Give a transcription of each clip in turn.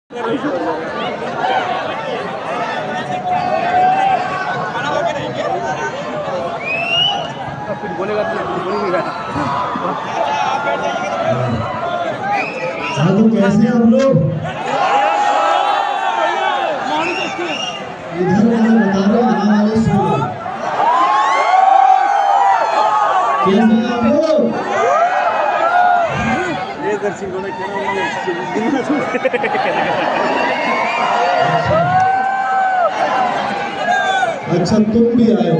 हाँ, तो कैसे हैं आप लोग? इधर वाले बता रहे, यहाँ वाले सुन रहे। कैसे हैं आप लोग? अच्छा, तुम भी आए हो।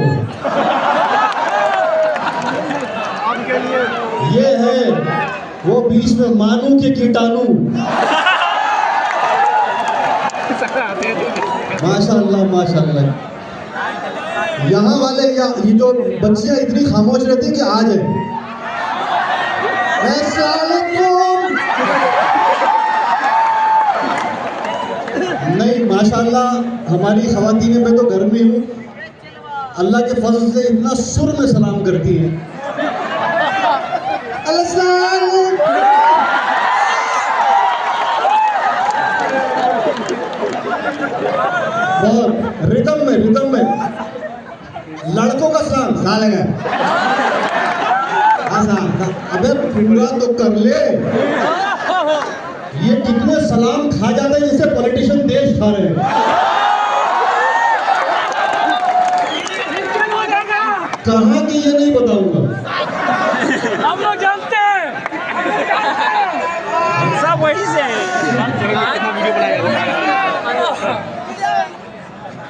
ये है वो बीच में मानू के कीटाणु। माशाल्लाह माशाल्लाह। यहाँ वाले ये जो बच्चियां इतनी खामोश रहती कि आ जाए। नहीं, माशाल्लाह हमारी ख़वातीनें, मैं तो घर में हूँ, अल्लाह के फजल से इतना सुर में सलाम करती हैं। बहुत रिदम में लड़कों का सलाम सालेगा। अबे पिंडा तो कर ले। ये कितने सलाम खा जाते हैं जैसे पॉलिटिशियन देश खा रहे हैं। कहाँ की ये नहीं बताऊंगा, हम लोग जानते हैं सब वही से।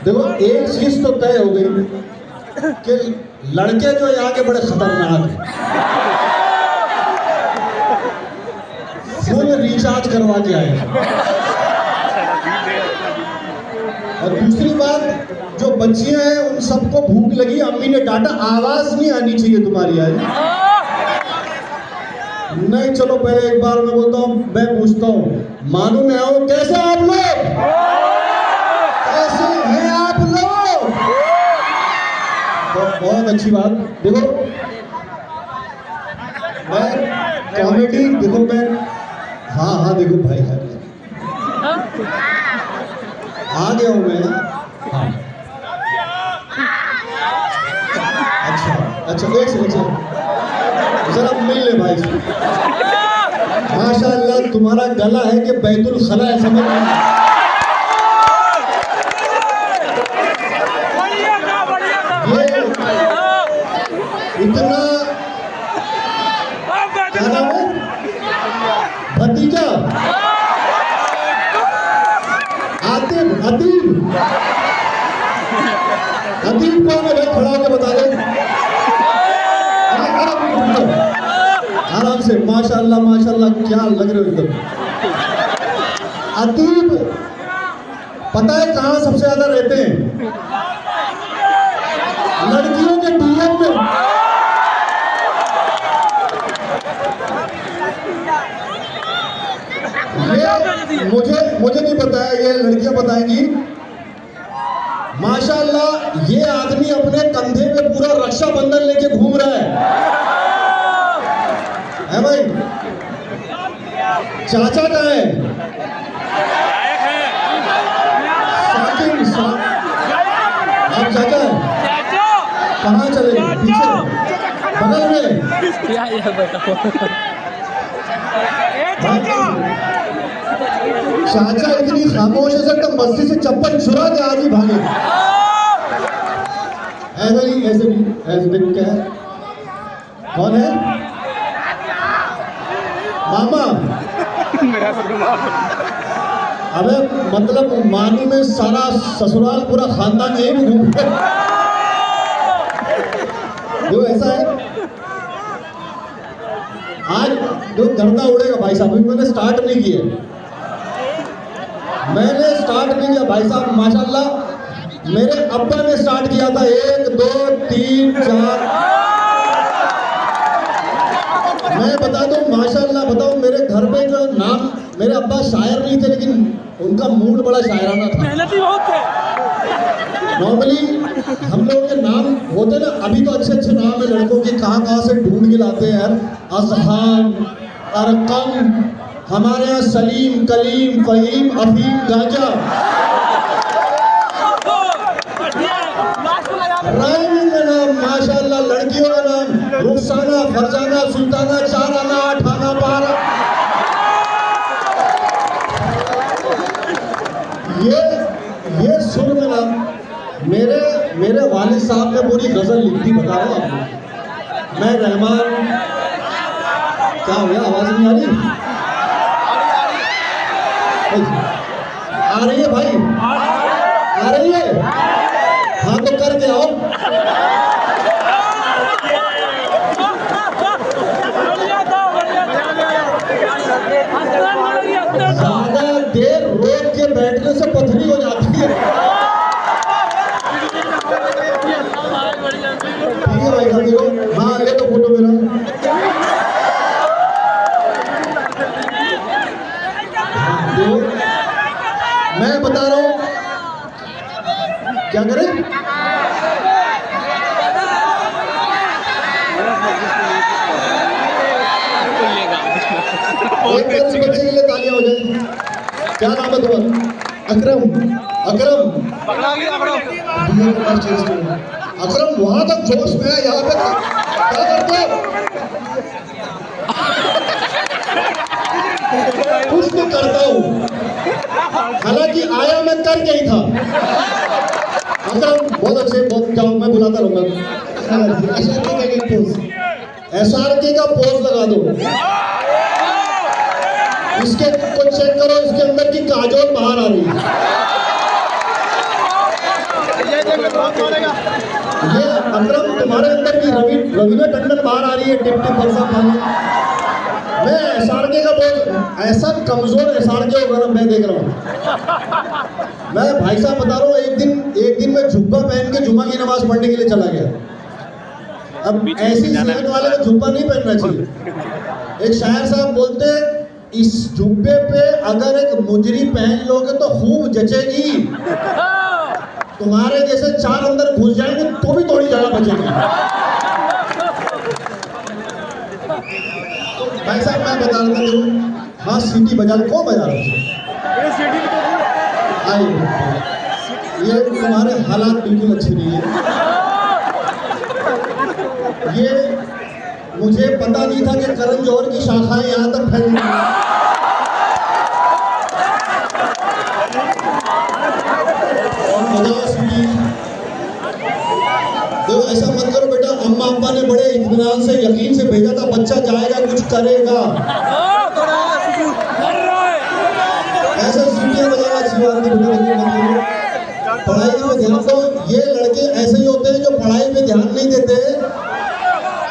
देखो, एक चीज तो तय हो गई कि लड़के जो यहाँ के बड़े खतरनाक हैं। फुल रिचार्ज करवा के आए। और दूसरी बात, जो बच्चियां हैं उन सबको भूख लगी, अम्मी ने डांटा, आवाज नहीं आनी चाहिए तुम्हारी आज। नहीं, चलो पहले एक बार मैं बोलता हूँ, मैं पूछता हूँ, मानू में आओ, कैसे आप लोग? कैसे हैं आप लोग? तो बहुत अच्छी बात। देखो, मैं कॉमेडी, देखो मैं, हाँ देखो भाई है, आ गया हूँ मैं। हाँ, अच्छा एक सेकंड जरा मिल ले भाई। माशाल्लाह तुम्हारा गला है कि बैतुल खला है, समझ में? ये इतना क्या नाम है? भतीजा आतिफ। अतीब कौन है भाई? खड़ा होकर बता दे। आराम से। माशाल्लाह क्या लग रहे हो एकदम। अतीब पता है कहाँ सबसे ज्यादा रहते हैं? लड़कियों के डीएम में। मुझे नहीं पता है, ये लड़कियां बताएंगी। माशाल्लाह ये आदमी अपने कंधे पे पूरा रक्षाबंधन लेके घूम रहा है भाई? चाचा कहाँ है? आप चाचा कहाँ चले? पीछे बगल में। चाचा इतनी खामोश है तो मस्जिद से चप्पल चुरा के आज ही भागे। ऐसे नहीं क्या है? कौन है? मामा। अबे मतलब मानू में सारा ससुराल पूरा खानदान यही में घूमते। जो ऐसा है आज जो गर्दा उड़ेगा भाई साहब। मैंने स्टार्ट नहीं किया भाई साहब। माशाल्लाह मेरे अब्बा ने स्टार्ट किया था। 1 2 3 4। मैं बता दूं, माशाल्लाह बताऊं, मेरे घर पे जो नाम, मेरे अब्बा शायर नहीं थे लेकिन उनका मूड बड़ा शायराना था। मेहनती बहुत थे। नॉर्मली हम लोगों के नाम होते ना, अभी तो अच्छे नाम है लड़कों के, कहाँ से ढूंढ के लाते हैं यार। अजहान, अरकम, हमारे यहाँ सलीम, कलीम, फहीम, अफीम, गांजा, राइमिंग का नाम माशाल्लाह, लड़कियों का नाम रुखसाना, फरजाना, सुल्ताना, 4 आना, 8 आना, 12। ये सुर में नाम मेरे वालिद साहब ने पूरी गजल लिख दी, बता रहा हूँ आपको। मैं रहमान, क्या हो गया, आवाज नहीं आ रही? आ रही है भाई, आ रही है? हाँ तो करके आओ। ज्यादा देर रोक के बैठने से पथरी हो जाती है। ठीक है भाई, देखो, हाँ ले लो फोटो मेरा। मैं बता रहा हूँ क्या करें। एक बार इस बच्चे के लिए तालियां हो जाए। क्या नाम है तुम्हारा? अकरम। अकरम अकरम वहां तक जोश में है, यहाँ पे क्या करते हो? कुछ तो करता हूँ, हालांकि आया मैं करके ही था। अकरम बहुत अच्छे, बहुत जाओ, मैं बुलाता रहूंगा। SRK का पोज लगा दो। इसके को चेक करो, इसके अंदर की काजोल बाहर आ रही है। ये अकरम तुम्हारे अंदर की रवीना टंडन बाहर आ रही है, टिप टिप बरसा पानी। मैं SRK का पोज, ऐसा कमजोर SRK होगा ना, मैं देख रहा हूँ। मैं भाई साहब बता रहा हूँ, एक दिन मैं जुब्बा पहन के जुम्मा की नमाज पढ़ने के लिए चला गया। अब ऐसी सेहत वाले को जुब्बा नहीं पहनना चाहिए। एक शायर साहब बोलते, इस जुब्बे पे अगर एक मुजरी पहन लोगे तो खूब जचेगी, तुम्हारे जैसे 4 अंदर घुस जाएंगे तो भी थोड़ी जगह बचेगी। तो भाई साहब मैं बता रहा था, देखो, हाँ सीटी बजा लो। कौन बजा रहा है? ये तुम्हारे हालात बिल्कुल अच्छे नहीं है। ये मुझे पता नहीं था कि करण जौहर की शाखाएं यहाँ तक फैल गई। देखो ऐसा मत करो बेटा, अम्मा अब्बा ने बड़े इत्मीनान से, यकीन से भेजा था, बच्चा जाएगा कुछ करेगा। ऐसे सीटियां बजाना अच्छी बात नहीं। पढ़ाई में ध्यान दो। ये लड़के ऐसे ही होते हैं जो पढ़ाई पे ध्यान नहीं देते,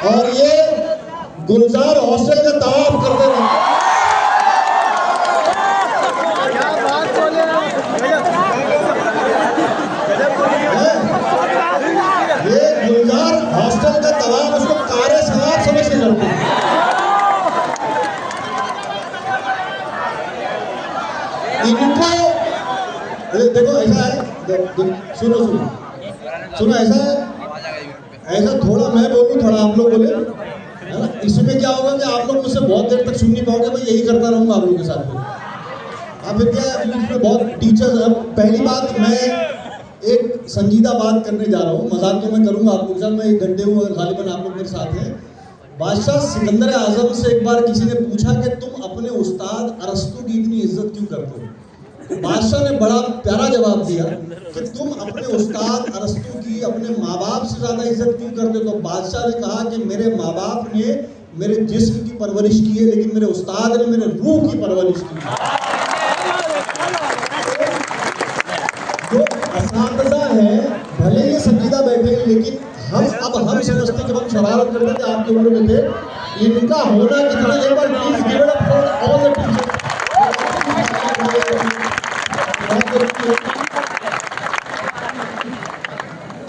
और ये गुलजार हॉस्टल का तवाफ करते रहते। ये गुलजार हॉस्टल का तवाफ उसको कार्य सवाब समझ के करते हैं। इनको देखो ऐसा है, सुनो ऐसा है, ऐसा थोड़ा मैं बोलूँ थोड़ा आप लोग बोले, है ना? इसमें क्या होगा कि आप लोग मुझसे बहुत देर तक सुन नहीं पाओगे, मैं यही करता रहूँगा आप लोगों के साथ में। अब क्या बहुत टीचर्स। अब पहली बात, मैं एक संजीदा बात करने जा रहा हूँ, मजाक तो मैं करूँगा आप लोगों के साथ। मैं 1 घंटे हूँ, गालिबन आप लोग मेरे साथ हैं। बादशाह सिकंदर आजम से एक बार किसी ने पूछा कि तुम अपने उस्ताद अरस्तु की इतनी इज्जत क्यों करते हो? बादशाह ने बड़ा प्यारा जवाब दिया कि तुम अपने उस्ताद अरस्तु की अपने माँ बाप से ज़्यादा इज्जत क्यों करते हो? तो बादशाह ने कहा कि मेरे माँ बाप ने मेरे जिस्म की परवरिश की है, लेकिन मेरे उस्ताद ने मेरे रूह की परवरिश की है। जो असातिज़ा है भले ये संजीदा बैठे हैं, लेकिन हम समझते कि हम शरारत करते थे, आपके उम्र में थे। इनका होना कितना, एक बार please give it up for all the teachers.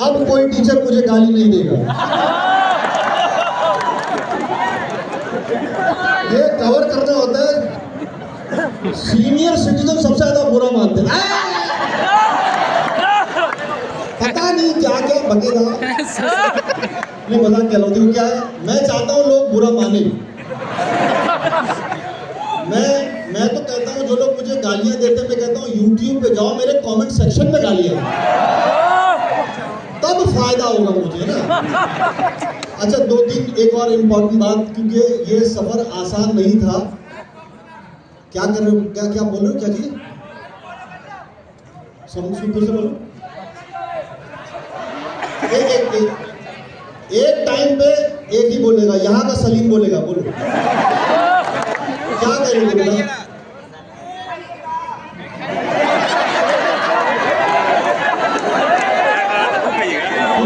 अब कोई टीचर मुझे गाली नहीं देगा। ये कवर करना होता है। सीनियर सिटीजन सबसे ज्यादा बुरा मानते हैं, पता नहीं क्या क्या बकेगा। नहीं मजाक क्या होती हूँ, क्या है, मैं चाहता हूँ लोग बुरा माने। मैं मैं तो कहता हूँ जो लोग मुझे गालियाँ देते हैं, मैं कहता हूँ YouTube पे जाओ, मेरे कमेंट सेक्शन में गालियाँ तब फायदा होगा मुझे ना। अच्छा, 2-3 एक और इम्पोर्टेंट बात, क्योंकि ये सफर आसान नहीं था। क्या कर रहे हो, क्या बोल रहे हो, क्या चीज फिर से बोलो। एक टाइम पे एक ही बोलेगा, यहाँ का सलीम बोलेगा, बोलो क्या करेंगे बेटा?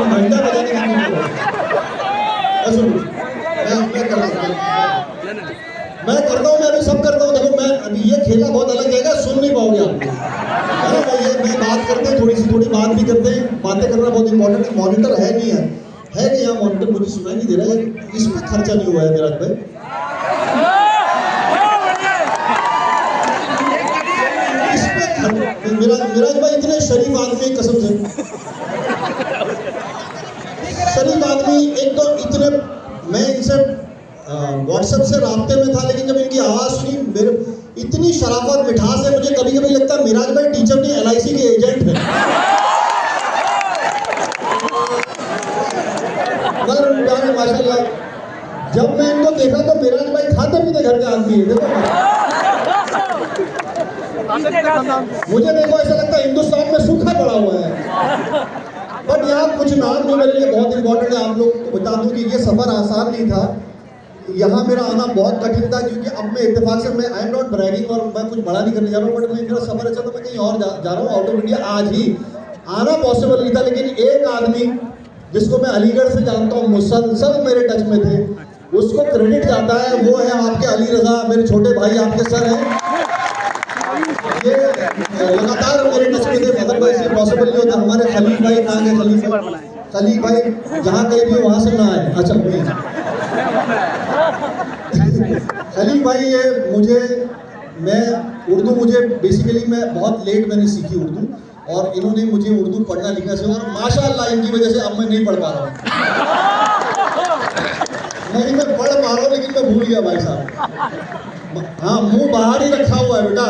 घंटा बजाने की मैं करता हूँ, मैं अभी सब करता हूँ। देखो, मैं अभी ये खेला बहुत अलग जाएगा, सुन नहीं पाओगे आप। मैं बात करते हैं, थोड़ी बात भी करते हैं। बातें करना बहुत इंपॉर्टेंट है। मॉनिटर है नहीं यहाँ मॉनिटर, मुझे सुनाई नहीं दे रहा है। इस पर खर्चा नहीं हुआ है मेरा भाई। इस पे मेरा भाई इतने शरीफ आदमी, कसम से शरीफ आदमी। एक तो इतने, मैं इनसे व्हाट्सएप से राब्ते में था, लेकिन जब इनकी आवाज़ सुनी, मेरे इतनी शराफत मिठास है, मुझे कभी कभी लगता है मिराज भाई टीचर नहीं, LIC के एजेंट है। मगर माशाल्लाह, जब मैं इनको देखा तो मिराज भाई खाते पीते घर के आदमी है। देखो, मुझे देखो ऐसा लगता है हिंदुस्तान में सूखा पड़ा हुआ है। बट यहाँ कुछ नाम जो मेरे लिए बहुत इंपॉर्टेंट है, आप लोग को बता दूं कि ये सफ़र आसान नहीं था। यहाँ मेरा आना बहुत कठिन था, क्योंकि अब मैं इत्तेफाक से, मैं आई एम नॉट ब्रैगिंग और मैं कुछ बड़ा नहीं करने जा रहा हूँ, बट मेरा सफ़र अच्छा, तो मैं कहीं और जा रहा हूँ, आउट ऑफ इंडिया। आज ही आना पॉसिबल नहीं था, लेकिन एक आदमी जिसको मैं अलीगढ़ से जानता हूँ, मुसलसल मेरे टच में थे, उसको क्रेडिट जाता है, वो है आपके अली रज़ा, मेरे छोटे भाई, आपके सर हैं। ये लगातार मेरे टच में थे, मतलब भाई से पॉसिबल नहीं होता। हमारे खलील भाई कहाँ गए? खलील भाई जहाँ कहीं भी वहाँ से ना आए। अच्छा भाई खलील भाई, ये मुझे बेसिकली मैं बहुत लेट मैंने सीखी उर्दू, और इन्होंने मुझे उर्दू पढ़ना लिखना सिखाया, और माशाअल्लाह इनकी वजह से अब मैं नहीं पढ़ पा रहा हूँ। नहीं, मैं पढ़ पा रहा हूँ, लेकिन मैं भूल गया भाई साहब। हाँ, मुंह बाहर ही रखा हुआ है बेटा,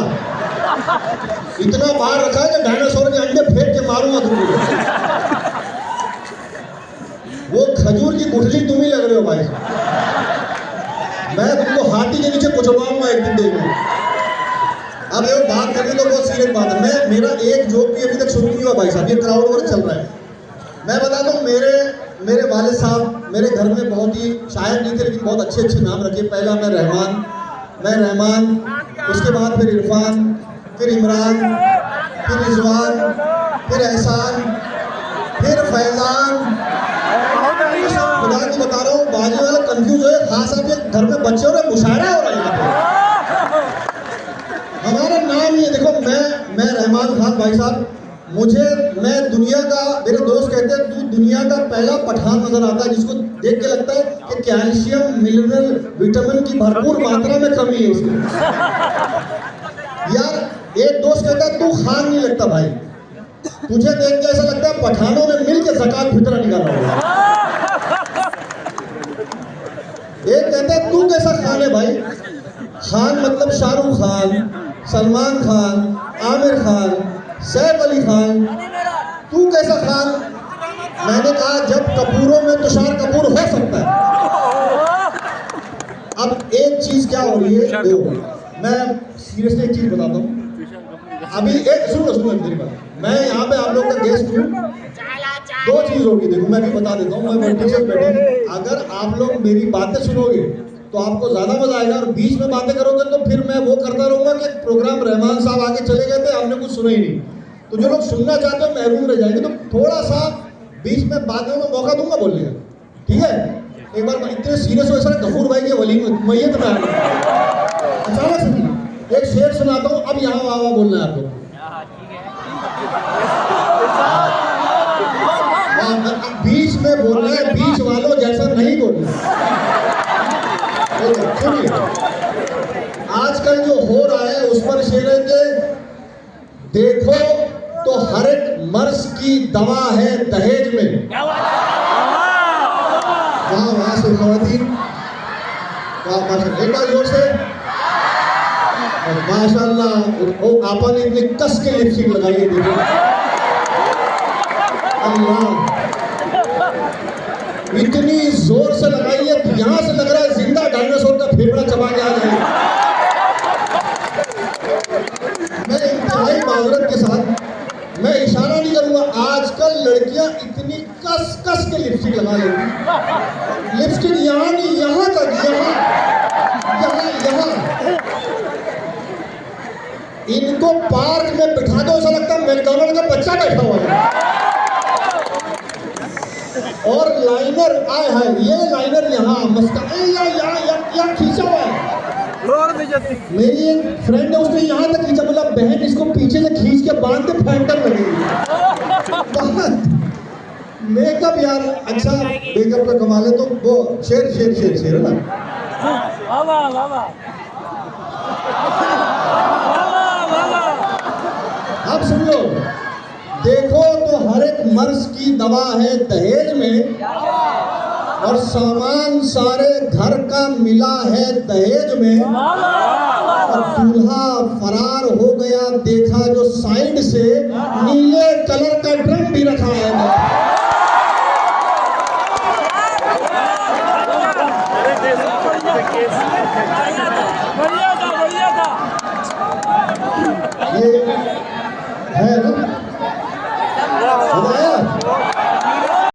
इतना बाहर रखा है कि डायनासोर के अंडे फेंक के मारूंगा तुमको। वो खजूर की गुठली तुम ही लग रहे हो भाई साहब। मैं तुमको हाथी के नीचे कुचलवाऊंगा एक दिन देख में। अब ये बात करनी तो बहुत सीरियस बात है। मेरा एक जोक भी अभी तक शुरू नहीं हुआ भाई साहब, ये क्राउड वर्क चल रहा है। मैं बता दूं, मेरे वालिद साहब मेरे घर में बहुत ही शायर नहीं थे, लेकिन बहुत अच्छे नाम रखे। पहला मैं रहमान, उसके बाद फिर इरफान, फिर इमरान, फिर रिजवान, फिर एहसान, फिर फैजान। खुदा की बता रहा हूँ, बाजू वाला कंफ्यूज है, खास आपके घर में बच्चे हो रहे, मुशायरा हो रहा है। हमारा नाम ये देखो, मैं रहमान खान भाई साहब, मैं दुनिया का, मेरे दोस्त कहते हैं तू दुनिया का पहला पठान नजर आता है, जिसको देख के लगता है कि कैल्शियम, मिनरल, विटामिन की भरपूर मात्रा में कमी है इसमें। यार, एक दोस्त कहता है तू खान नहीं लगता भाई, तुझे देख के ऐसा लगता है पठानों ने मिल के ज़कात फितरा निकाला होगा। एक कहता है तू कैसा खान है भाई? खान मतलब शाहरुख खान, सलमान खान, आमिर खान, सैफ अली खान, तू कैसा खान? मैंने कहा जब कपूरों में तुषार कपूर हो सकता है। अब एक चीज क्या हो रही है, मैं सीरियसली एक चीज बताता हूँ। अभी एक सुनो मेरी बात, मैं यहाँ पे आप लोग का गेस्ट हूँ। दो चीज होगी, देखो मैं भी बता देता हूँ, मैं टीचर बैठे, अगर आप लोग मेरी बातें सुनोगे तो आपको ज्यादा मजा आएगा, और बीच में बातें करोगे तो फिर मैं वो करता रहूंगा कि प्रोग्राम रहमान साहब आगे चले गए थे, हमने कुछ सुना ही नहीं। तो जो लोग सुनना चाहते हो महरूम रह जाएंगे, तो थोड़ा सा बीच में बातों में मौका दूंगा बोलने का, ठीक है? एक बार इतने सीरियस हो, सर गफूर भाई के वली मैयत में आ गए अचानक से। एक शेर सुनाता हूँ, अब यहाँ वाह बोलना है आपको। बीच में बोलना है, बीच वालों जैसा नहीं बोलना। सुनिए, आजकल जो हो रहा है उस पर शेर है कि देखो तो हर एक मर्ज की दवा है दहेज में। वहां से खवातीन, एक बार जोर से और माशाल्लाह वो आपा ने इतनी कस के लिपस्टिक लगाई है, देखो अल्लाह, इतनी जोर से लगाई है यहाँ से लग रहा है जिंदा डायनासोर का फेफड़ा चबा के आ जाएगा। मैं इंतहाई माजरत के साथ मैं इशारा नहीं करूंगा, आजकल लड़कियां इतनी कस कस के लिपस्टिक लगा लेती, लिपस्टिक यहाँ नहीं यहाँ तक, यहाँ यहाँ यहाँ, इनको पार्क में बिठा दो ऐसा लगता है मैकडॉनल्ड का बच्चा बैठा हुआ है। और लाइनर आए है, ये लाइनर यहाँ मस्का यहाँ खींचा हुआ है। मेरी एक फ्रेंड है, उसने यहाँ तक खींचा, बोला बहन इसको पीछे से खींच के बांध के फैंटम लगेगी। मेकअप यार अच्छा मेकअप का कमाल है, तो वो शेर शेर शेर शेर है ना। अब सुन लो, देखो तो हर एक मर्ज की दवा है दहेज में, और सामान सारे घर का मिला है दहेज में, और दूल्हा फरार हो गया देखा जो साइड से, नीले